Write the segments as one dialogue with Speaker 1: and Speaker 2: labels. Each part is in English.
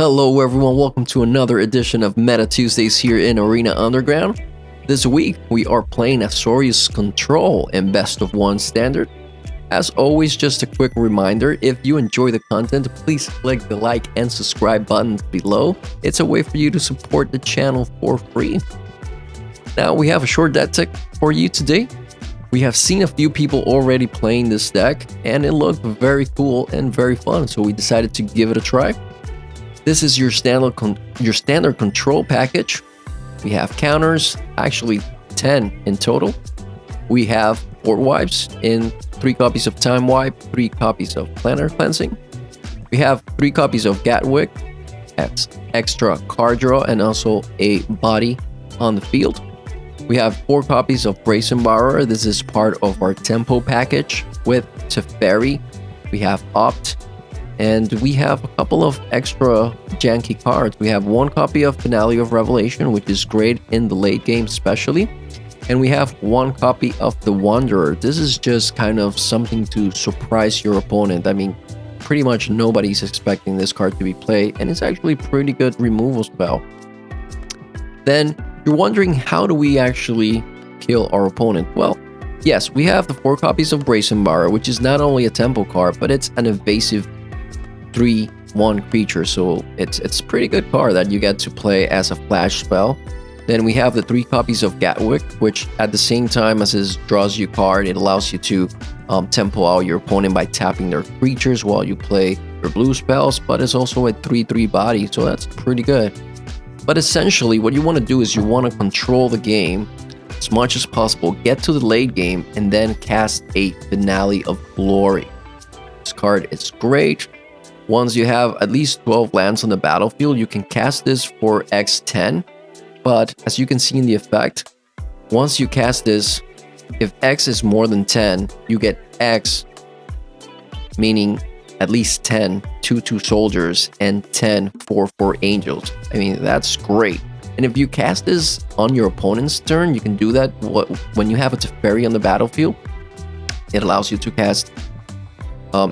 Speaker 1: Hello everyone, welcome to another edition of Meta Tuesdays here in Arena Underground. This week, we are playing Azorius Control in Best of 1 Standard. As always, just a quick reminder, if you enjoy the content, please click the like and subscribe buttons below. It's a way for you to support the channel for free. Now, we have a short deck tip for you today. We have seen a few people already playing this deck, and it looked very cool and very fun, so we decided to give it a try. This is your standard control package. We have counters, actually 10 in total. We have board wipes in 3 copies of Time Wipe, 3 copies of Planar Cleansing. We have 3 copies of Gatwick, extra card draw, and also a body on the field. We have 4 copies of Brazen Borrower. This is part of our Tempo package with Teferi. We have Opt. And we have a couple of extra janky cards. We have 1 copy of Finale of Revelation, which is great in the late game especially. And we have 1 copy of The Wanderer. This is just kind of something to surprise your opponent. I mean, pretty much nobody's expecting this card to be played, and it's actually pretty good removal spell. Then you're wondering, how do we actually kill our opponent? Well, yes, we have the 4 copies of Brazen Borrower, which is not only a tempo card, but it's an evasive 3/1 creature, so it's a pretty good card that you get to play as a flash spell. Then we have the 3 copies of Gatwick, which at the same time as it draws you card, it allows you to tempo out your opponent by tapping their creatures while you play your blue spells, but it's also a 3/3 body, so that's pretty good. But essentially what you want to do is you want to control the game as much as possible, get to the late game, and then cast a Finale of Glory. This card is great. Once you have at least 12 lands on the battlefield, you can cast this for X10, but as you can see in the effect, once you cast this, if X is more than 10, you get X, meaning at least 10 2/2 soldiers and 10 4/4 angels. I mean, that's great. And if you cast this on your opponent's turn, you can do that when you have a Teferi on the battlefield. It allows you to cast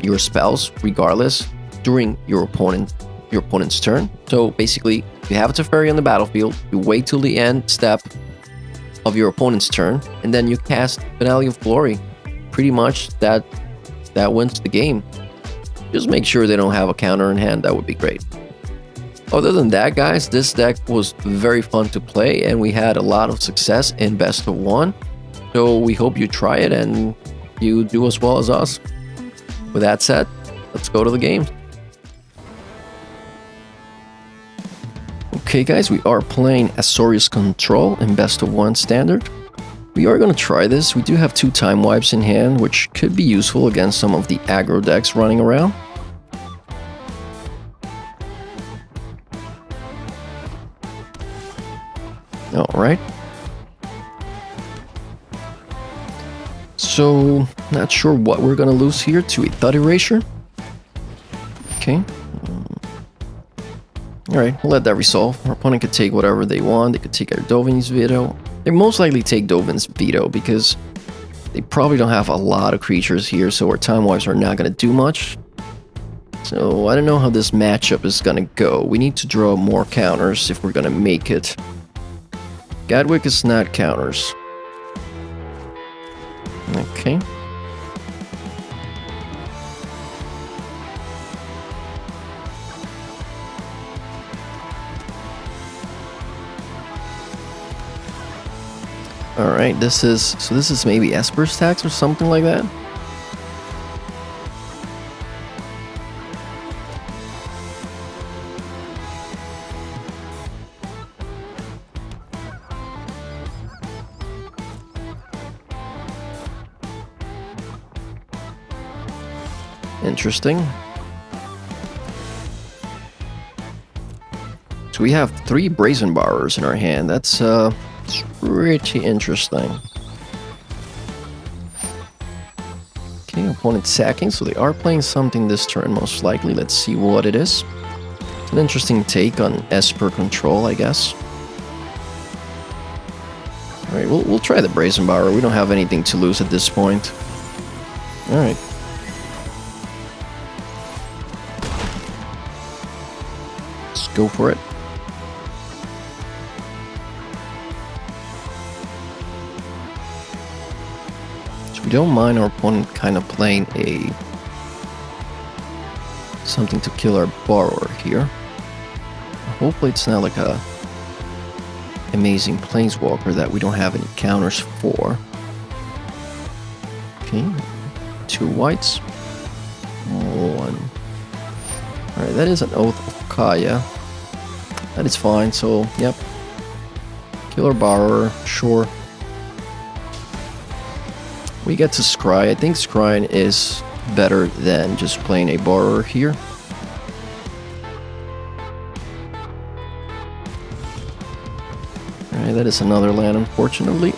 Speaker 1: your spells regardless during your opponent's turn. So basically, if you have a Teferi on the battlefield, you wait till the end step of your opponent's turn, and then you cast Finale of Glory. Pretty much that wins the game. Just make sure they don't have a counter in hand. That would be great. Other than that, guys, this deck was very fun to play, and we had a lot of success in Best of 1. So we hope you try it and you do as well as us. With that said, let's go to the game. Okay guys, we are playing Azorius Control in Best of 1 Standard. We are going to try this. We do have 2 Time Wipes in hand, which could be useful against some of the aggro decks running around. Alright. So, not sure what we're going to lose here to a Thought Erasure. Okay. Alright, we'll let that resolve. Our opponent could take whatever they want. They could take our Dovin's Veto. They most likely take Dovin's Veto because they probably don't have a lot of creatures here, so our Time Wipes are not going to do much. So I don't know how this matchup is going to go. We need to draw more counters if we're going to make it. Gatwick is not counters. Okay. Alright, this is maybe Esper's tax or something like that. Interesting. So we have 3 Brazen Borrowers in our hand. That's pretty interesting. Okay, opponent sacking, so they are playing something this turn most likely. Let's see what it is. It's an interesting take on Esper control, I guess. Alright, we'll try the Brazen Borrower. We don't have anything to lose at this point. Alright. go for it. So we don't mind our opponent kind of playing something to kill our borrower here. Hopefully it's not like a amazing planeswalker that we don't have any counters for. Okay, 2 whites. 1. Alright, that is an Oath of Kaya. That is fine, so, yep. Killer Borrower, sure. We get to Scry. I think Scrying is better than just playing a Borrower here. Alright, that is another land, unfortunately.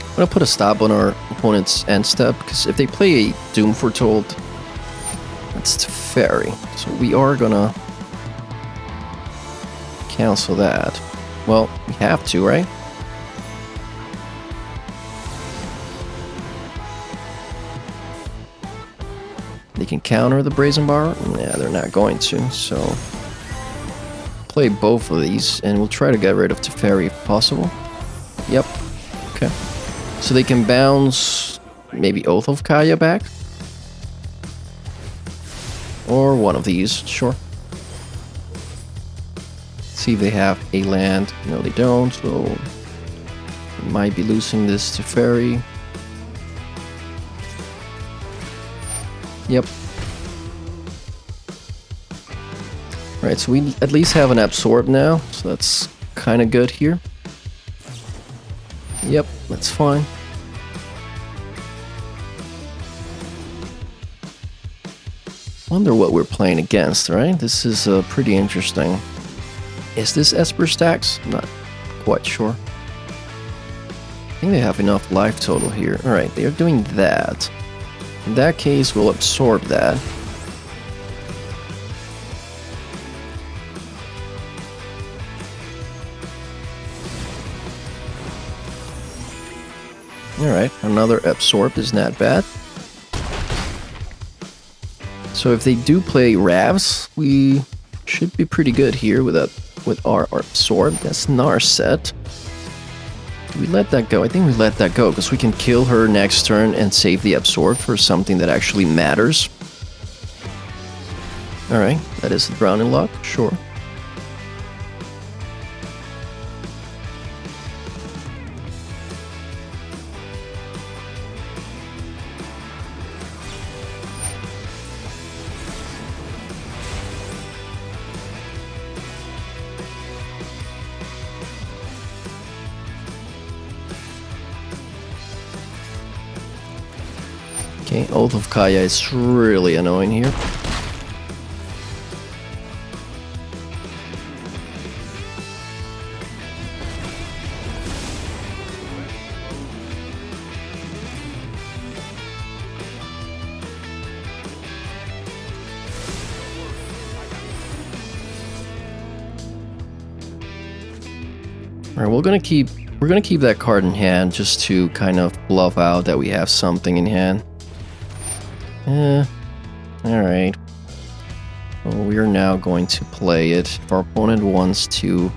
Speaker 1: I'm gonna put a stop on our opponent's end step, because if they play a Doom Foretold, that's Teferi. So we are gonna cancel that. Well, we have to, right? They can counter the Brazen Bar? Yeah, they're not going to, so play both of these, and we'll try to get rid of Teferi if possible. Yep. Okay. So they can bounce maybe Oath of Kaya back. Or one of these, sure. See if they have a land. No, they don't, so we might be losing this to Teferi. Yep. Right, so we at least have an Absorb now, so that's kind of good here. Yep, that's fine. Wonder what we're playing against, right? This is pretty interesting. Is this Esper stacks? I'm not quite sure. I think they have enough life total here. Alright, they're doing that. In that case, we'll absorb that. Alright, another absorb is not bad. So if they do play Ravs, we should be pretty good here with our absorb. That's Narset. Do we let that go? I think we let that go because we can kill her next turn and save the absorb for something that actually matters. Alright, that is the Drowning Lock, sure. Okay, Oath of Kaya is really annoying here. Alright, we're gonna keep that card in hand just to kind of bluff out that we have something in hand. Alright. Well, we are now going to play it. If our opponent wants to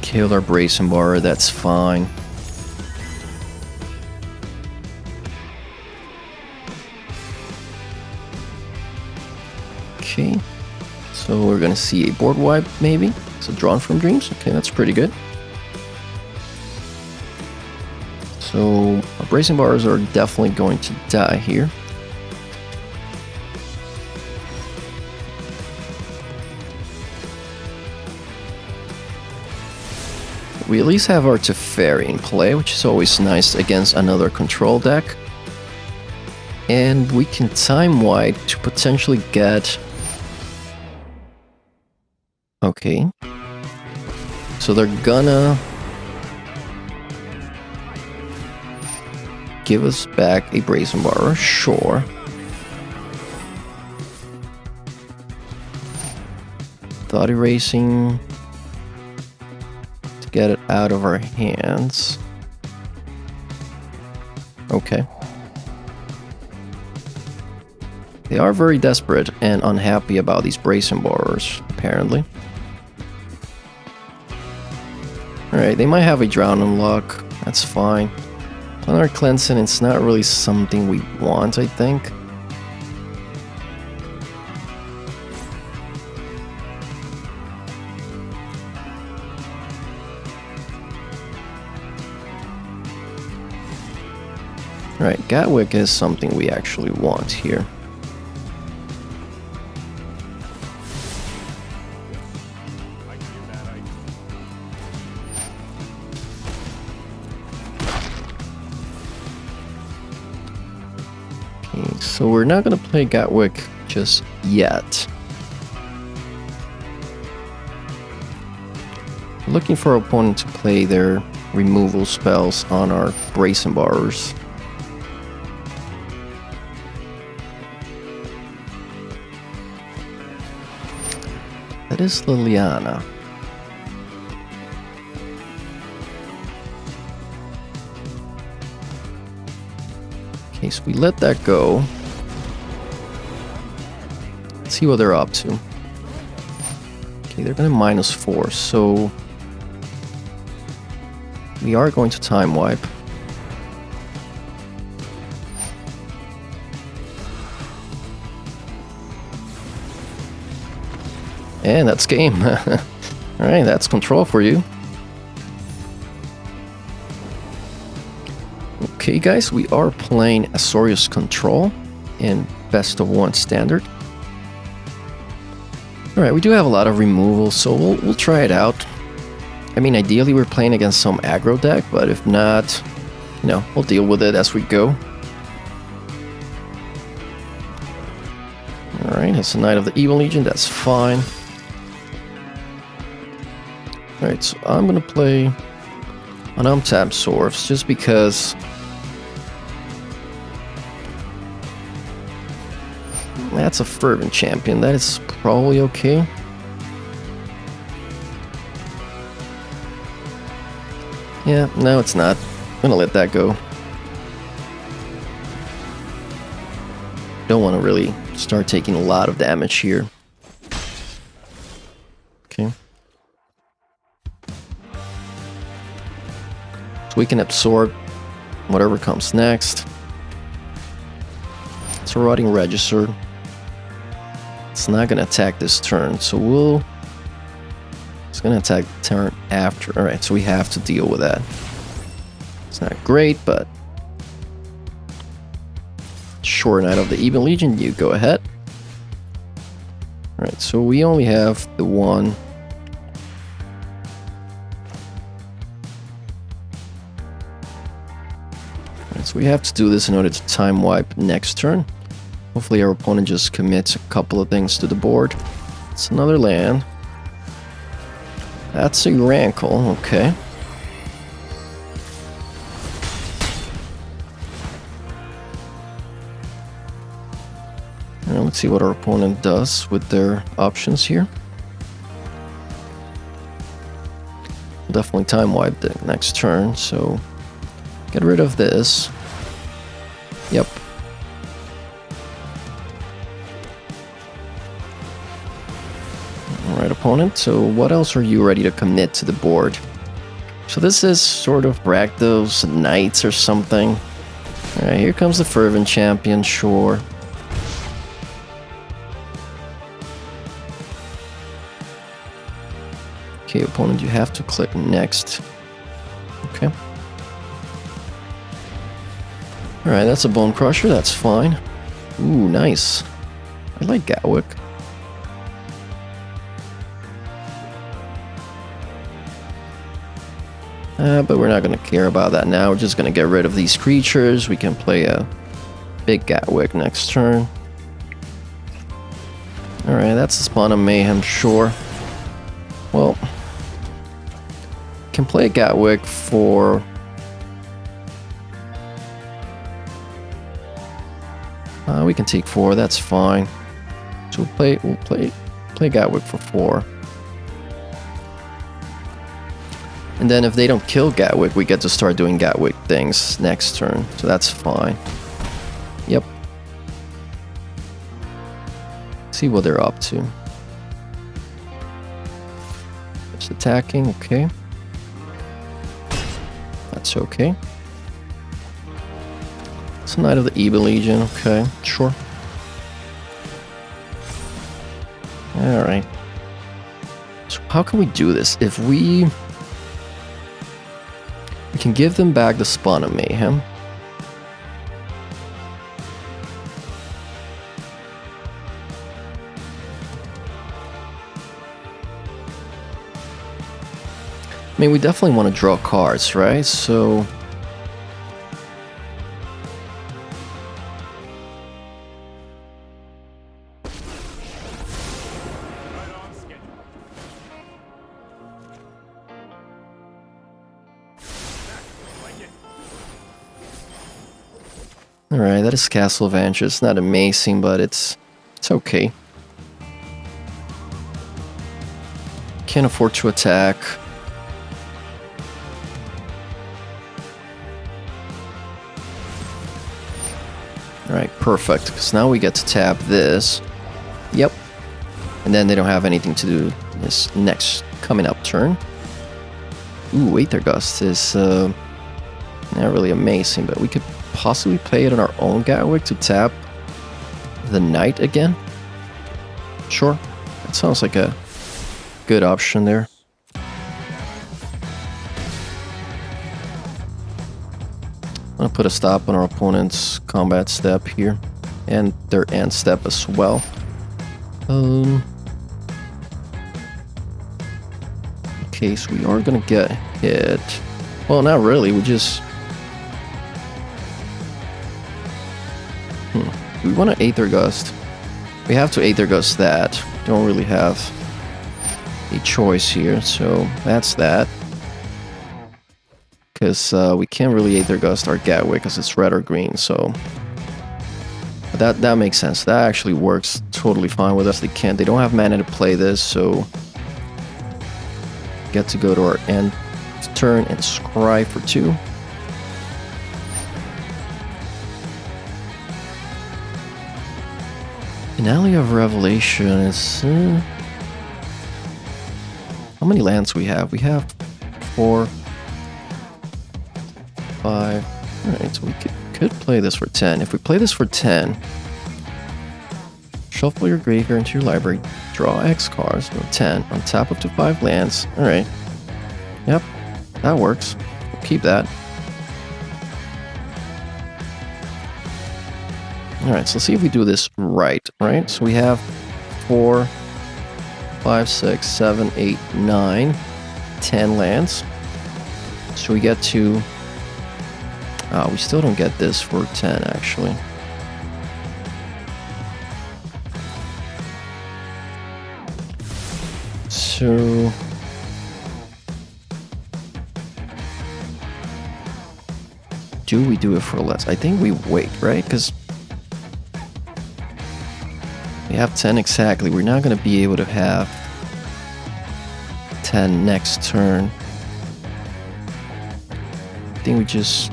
Speaker 1: kill our Brazen Bar, that's fine. Okay. So we're gonna see a board wipe, maybe. So Drawn from Dreams. Okay, that's pretty good. So our Brazen Bars are definitely going to die here. We at least have our Teferi in play, which is always nice against another control deck. And we can time wide to potentially get... Okay. So they're gonna give us back a Brazen Bar, sure. Thought erasing to get it out of our hands. Okay. They are very desperate and unhappy about these bracing borrowers, apparently. Alright, they might have a drown unlock. That's fine. Planetary cleansing, it's not really something we want, I think. Right, Gatwick is something we actually want here. Okay, so we're not gonna play Gatwick just yet. Looking for our opponent to play their removal spells on our bracing borrowers. That is Liliana. Okay, so we let that go. Let's see what they're up to. Okay, they're gonna -4, so we are going to time wipe. And that's game. Alright, that's control for you. Okay guys, we are playing Azorius Control in best of 1 standard. Alright, we do have a lot of removal, so we'll try it out. I mean, ideally we're playing against some aggro deck, but if not, you know, we'll deal with it as we go. Alright, that's a Knight of the Evil Legion, that's fine. Alright, so I'm gonna play an untapped Swords just because that's a Fervent Champion. That is probably okay. Yeah, no, it's not. I'm gonna let that go. Don't want to really start taking a lot of damage here. Okay. So we can absorb whatever comes next. It's a Rotting Register. It's not gonna attack this turn, so it's gonna attack the turn after. Alright, so we have to deal with that. It's not great, but sure, Knight of the Evil Legion, you go ahead. Alright, so we only have the one. Alright, so we have to do this in order to time wipe next turn. Hopefully our opponent just commits a couple of things to the board. It's another land. That's a Rankle, okay. Now let's see what our opponent does with their options here. We'll definitely time wipe the next turn, so get rid of this. Yep. Alright, opponent, so what else are you ready to commit to the board? So this is sort of rakdos knights or something. Alright, here comes the Fervent Champion, sure. Okay, opponent, you have to click next. Okay. Alright, that's a Bone Crusher, that's fine. Ooh, nice. I like Gatwick. But we're not going to care about that now. We're just going to get rid of these creatures. We can play a big Gatwick next turn. Alright, that's a Spawn of Mayhem, sure. Well, can play a Gatwick for... we can take 4, that's fine. So we'll play Gatwick for 4. And then if they don't kill Gatwick, we get to start doing Gatwick things next turn. So that's fine. Yep. See what they're up to. Just attacking, okay. That's okay. It's a Knight of the Evil Legion, okay, sure. Alright. So how can we do this? If we can give them back the Spawn of Mayhem. I mean, we definitely want to draw cards, right? So alright, that is Castle Adventure. It's not amazing, but it's okay. Can't afford to attack. Alright, perfect, because now we get to tap this. Yep. And then they don't have anything to do this next coming up turn. Ooh, Aether Gust is not really amazing, but we could possibly play it on our own Gatwick to tap the Knight again. Sure, that sounds like a good option there. I'm gonna put a stop on our opponent's combat step here, and their end step as well. Okay, so we are gonna get hit. Well, not really. We just. We want to Aether Gust. We have to Aether Gust that. Don't really have a choice here, so that's that. Because we can't really Aether Gust our Gatwick because it's red or green, so that makes sense. That actually works totally fine with us. They don't have mana to play this, so get to go to our end turn and scry for 2. Finale of Revelation is how many lands we have? We have 4, 5. Alright, so we could play this for 10. If we play this for 10, shuffle your graveyard into your library, draw X cards, go 10, on top up to 5 lands. Alright. Yep, that works. We'll keep that. Alright, so let's see if we do this right, So we have 4, 5, 6, 7, 8, 9, 10 lands. So we get to... we still don't get this for 10, actually. So... do we do it for less? I think we wait, right? Because... we have 10 exactly. We're not going to be able to have 10 next turn. I think we just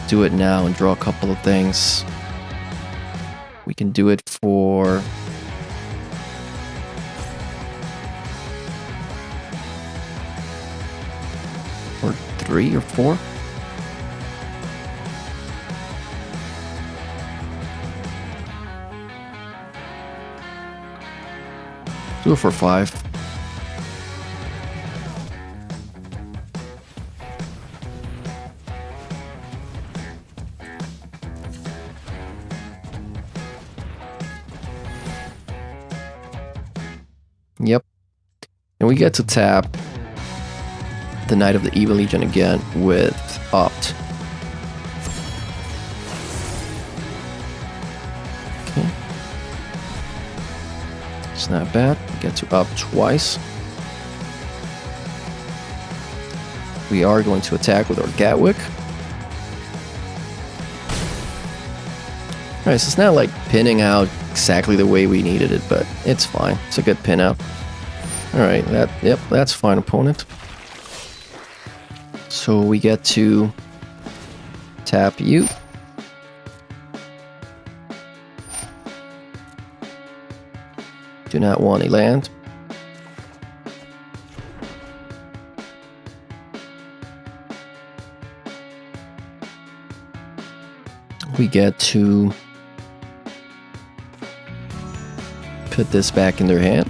Speaker 1: do it now and draw a couple of things. We can do it for... or 3 or 4. Do it for 5. Yep. And we get to tap the Knight of the Evil Legion again with Opt. Okay. It's not bad. We get to Opt twice. We are going to attack with our Gatwick. Alright, so it's not like pinning out exactly the way we needed it, but it's fine. It's a good pin out. Alright, that's fine, opponent. So we get to tap you. not want a land. We get to put this back in their hand.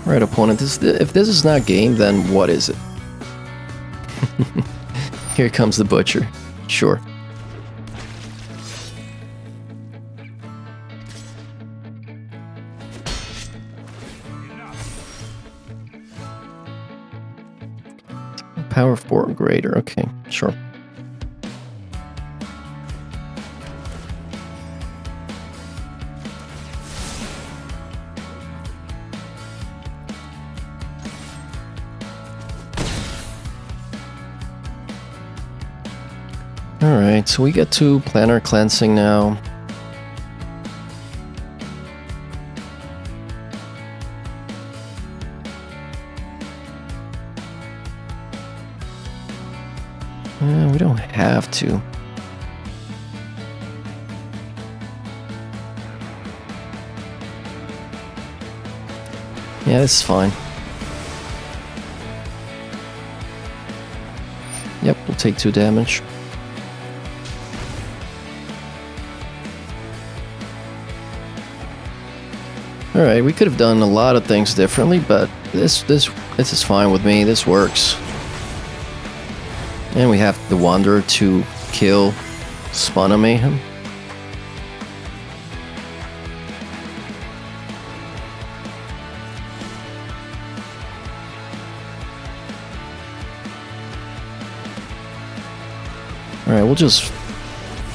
Speaker 1: Right, opponent, if this is not game, then what is it? Here comes the butcher. Sure. Power 4 or greater. Okay, sure. Alright, so we get to plan our cleansing now. We don't have to. Yeah, this is fine. Yep, we'll take 2 damage. Alright, we could have done a lot of things differently, but this is fine with me. This works. And we have the Wanderer to kill Spawner Mayhem. Alright, we'll just...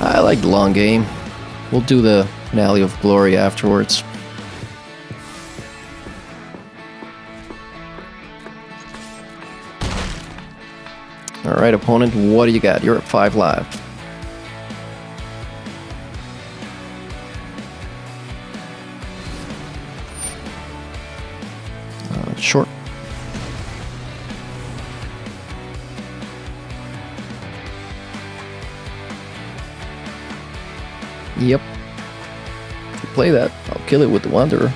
Speaker 1: I like the long game. We'll do the Finale of Glory afterwards. Alright, opponent, what do you got? You're at 5 live. Short. Yep. If you play that, I'll kill it with the Wanderer.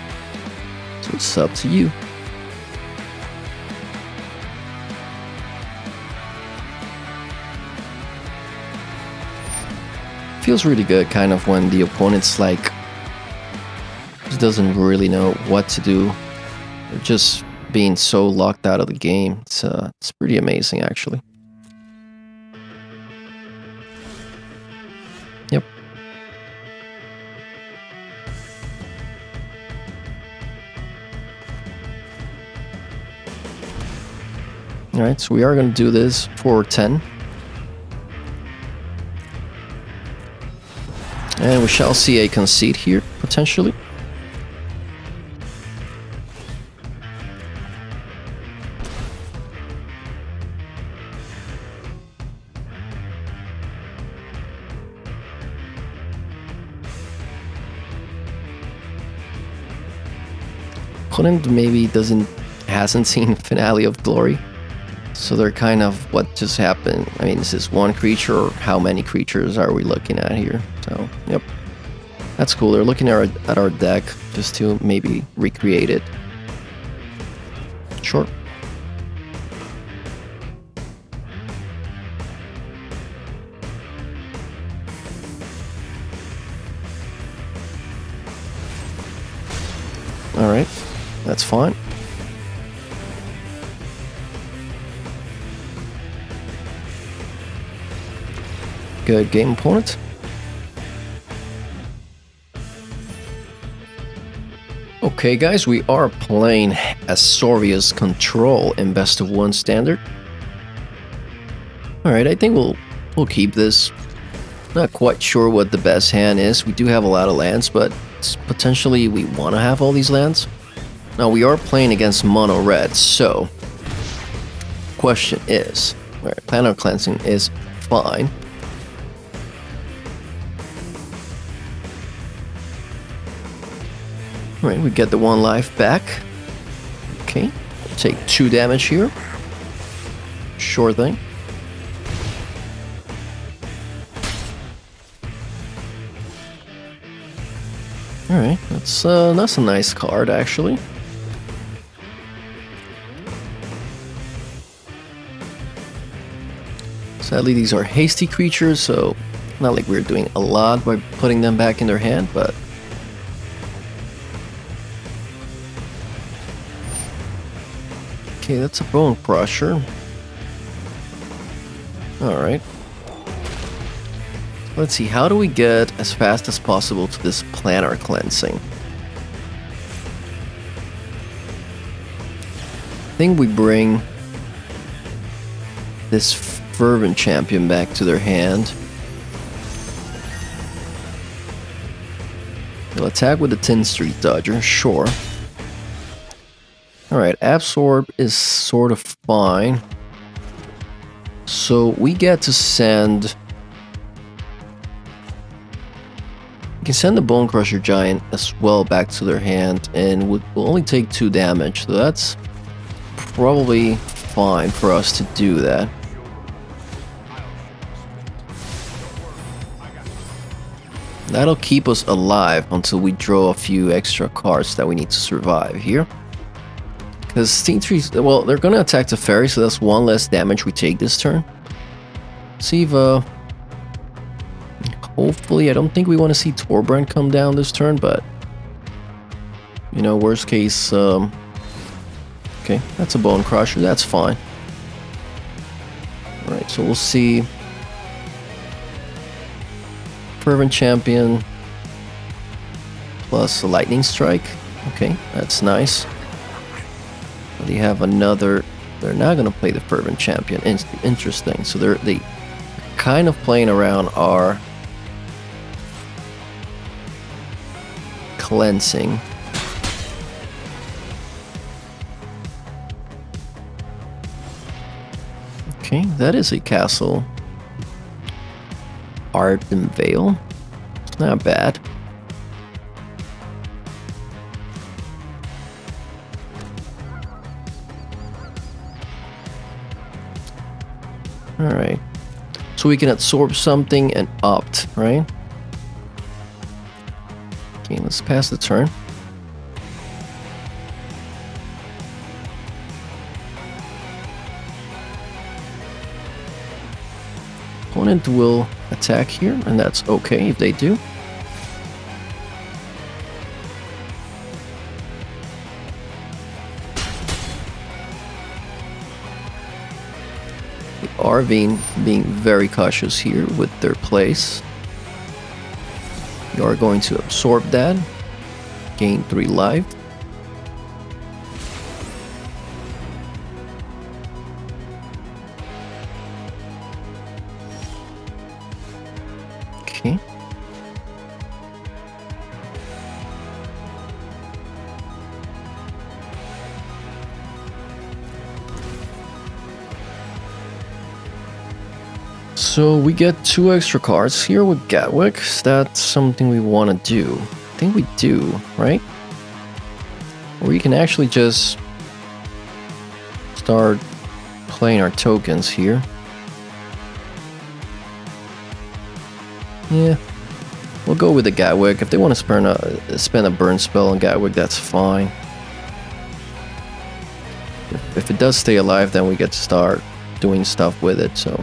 Speaker 1: So it's up to you. Feels really good, kind of, when the opponent's like just doesn't really know what to do. They're just being so locked out of the game. It's pretty amazing, actually. Yep. All right, so we are going to do this for 10. And we shall see a concede here, potentially. Opponent maybe hasn't seen Finale of Glory. So they're kind of, what just happened? I mean, is this one creature, or how many creatures are we looking at here? So, yep. That's cool. They're looking at our deck just to maybe recreate it. Sure. Alright, that's fine. Good game, opponent. Okay guys, we are playing Azorius Control in Best of 1 Standard. Alright, I think we'll keep this. Not quite sure what the best hand is. We do have a lot of lands, but potentially we want to have all these lands. Now we are playing against mono red, so question is, alright, Planar Cleansing is fine. Alright, we get the 1 life back. Okay, take 2 damage here. Sure thing. Alright, that's a nice card, actually. Sadly, these are hasty creatures, so not like we're doing a lot by putting them back in their hand, but... Okay, that's a Bone Crusher. Alright. Let's see, how do we get as fast as possible to this planar cleansing? I think we bring this Fervent Champion back to their hand. They'll attack with the Tin Street Dodger, sure. Alright, Absorb is sort of fine. So we get to send... We can send the Bone Crusher Giant as well back to their hand, and we'll only take 2 damage, so that's probably fine for us to do that. That'll keep us alive until we draw a few extra cards that we need to survive here. Because Steam Trees, well, they're gonna attack the Fairy, so that's 1 less damage we take this turn. See if, hopefully, I don't think we want to see Torbrand come down this turn, but... You know, worst case, okay, that's a Bone Crusher, that's fine. Alright, so we'll see... Fervent Champion plus a Lightning Strike. Okay, that's nice. But they have another... They're not going to play the Fervent Champion. Interesting. So they kind of playing around our cleansing. Okay, that is a castle. Arden Vale. It's not bad. Alright. So we can absorb something and opt, right? Okay, let's pass the turn. Opponent will attack here, and that's okay if they do. They are being very cautious here with their place. You are going to absorb that, gain 3 life. Okay. So we get 2 extra cards here with Gatwick. Is that something we want to do? I think we do, right? Or you can actually just start playing our tokens here. Yeah, we'll go with the Gatwick. If they want to spend a burn spell on Gatwick, that's fine. If it does stay alive, then we get to start doing stuff with it, so...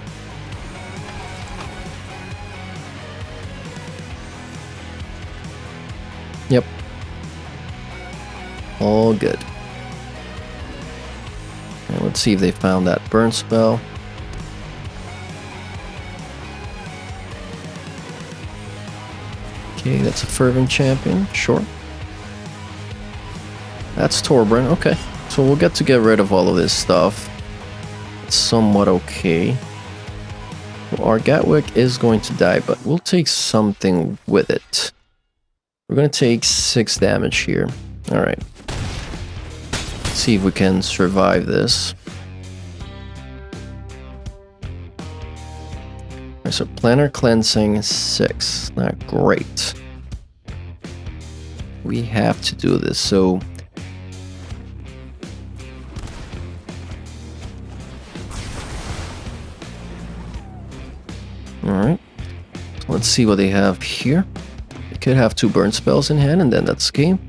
Speaker 1: Yep. All good. And let's see if they found that burn spell. Okay, that's a Fervent Champion, sure. That's Torbrand, okay. So we'll get rid of all of this stuff. It's somewhat okay. Well, our Gatwick is going to die, but we'll take something with it. We're going to take 6 damage here. Alright. Let's see if we can survive this. Alright, so Planar Cleansing 6. Not great. We have to do this, so... Alright. Let's see what they have here. could have 2 burn spells in hand, and then that's game.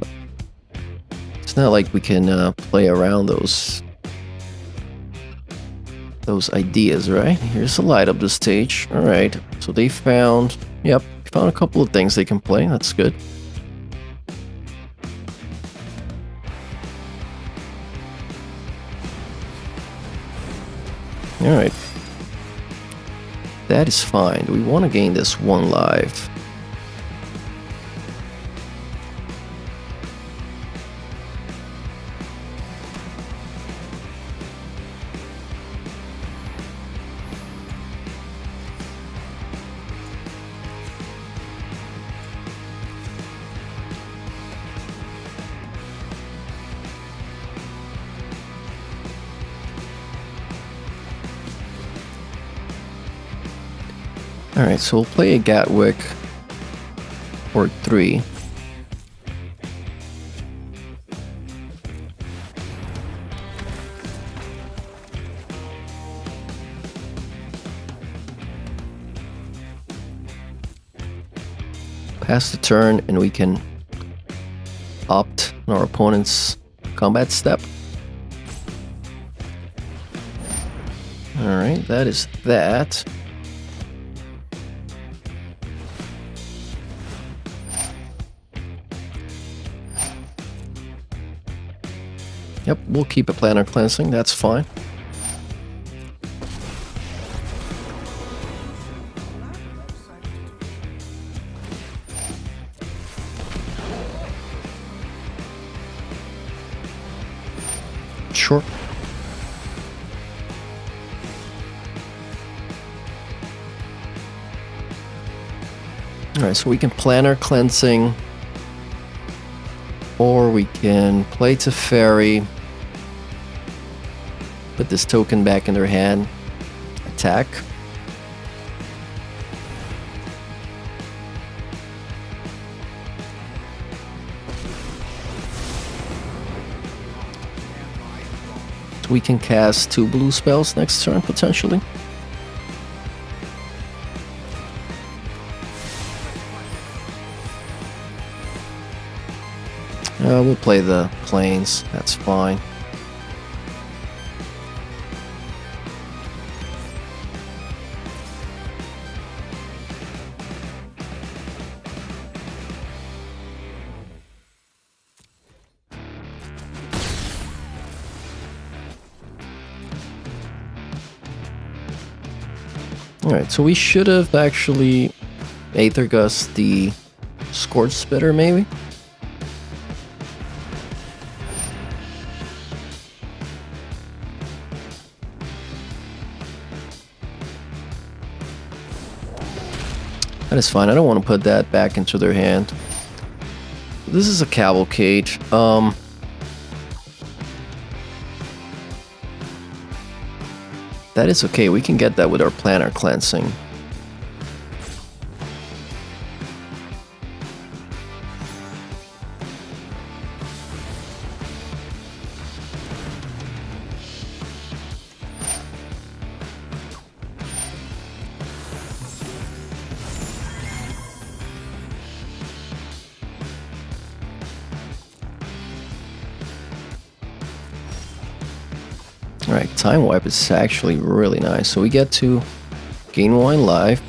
Speaker 1: It's not like we can play around those ideas, right? Here's a light up the stage. All right, so they found, yep, found a couple of things they can play. That's good. All right, that is fine. We want to gain this 1 life. Alright, so we'll play a Gatwick for 3. Pass the turn, and we can opt on our opponent's combat step. Alright, that is that. Yep, we'll keep a planar cleansing, that's fine. Sure. Alright, so we can planar cleansing, or we can play to fairy, put this token back in their hand, attack. So we can cast 2 blue spells next turn, potentially. We'll play the plains, that's fine. Alright, so we should have actually Aether Gust the Scorch Spitter, maybe? That is fine. I don't want to put that back into their hand. This is a Cavalcade. That is okay. We can get that with our planar cleansing. Alright, Time Wipe is actually really nice. So we get to gain 1 life.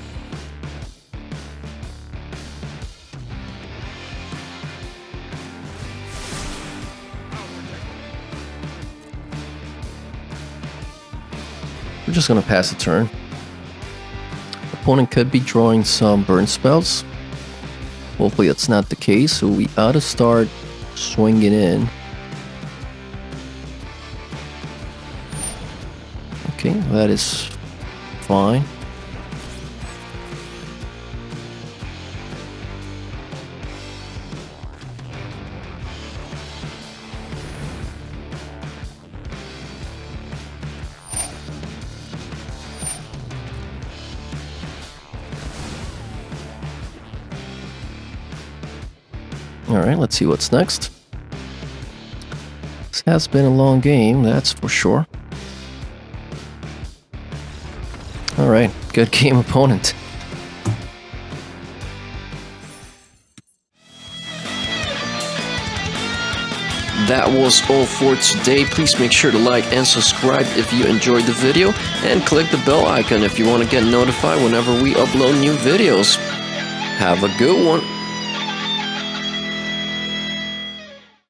Speaker 1: We're just gonna pass the turn. Opponent could be drawing some burn spells. Hopefully that's not the case, so we ought to start swinging in. Okay, that is fine. Alright, let's see what's next. This has been a long game, that's for sure. Alright, good game, opponent. that was all for today. Please make sure to like and subscribe if you enjoyed the video, and click the bell icon if you want to get notified whenever we upload new videos. Have a good one.